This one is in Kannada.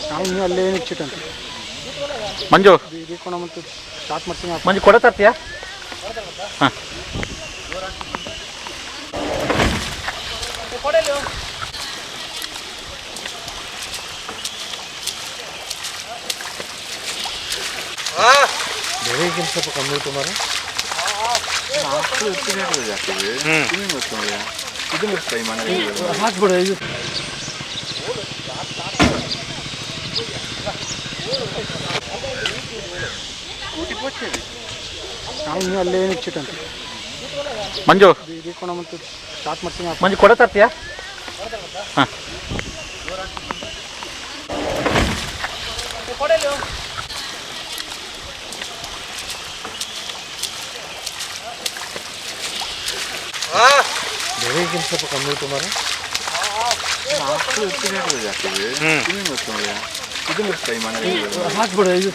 ನಾವು ಇನ್ನೂ ಅಲ್ಲೇ ಏನು ಇಚ್ಚಿಟ್ಟಂತೆ ಮಂಜು ಬೀಕೋಣ ಮತ್ತು ಸ್ಟಾರ್ಟ್ ಮಾಡ್ತೀನಿ. ಮಂಜು ಕೊಡ ತರ್ತೀಯಾ? ಹಾಂ ಬೇರೆ ಈಗಿನ ಸ್ವಲ್ಪ ಕಮ್ಮಿ ಇತ್ತು ಮಾರ. ಹಾಕ್ಬಿಡ ಇದು ನಾವು ಇನ್ನೂ ಅಲ್ಲೇ ಏನು ಇಚ್ಚಿಟ್ಟಂತೆ ಮಂಜು ಬೀಕೋಣ ಮತ್ತು ಸ್ಟಾರ್ಟ್ ಮಾಡ್ತೀನಿ. ಮಂಜು ಕೊಡ ತರ್ತೀಯಾ? ಹಾಂ ಬೇರೆ ಈಗಿನ ಸ್ವಲ್ಪ ಕಮ್ಮಿ ಇತ್ತು ಮಾರ. ಹ್ಞೂ ಹಾಕ್ಬಿಡ ಇದು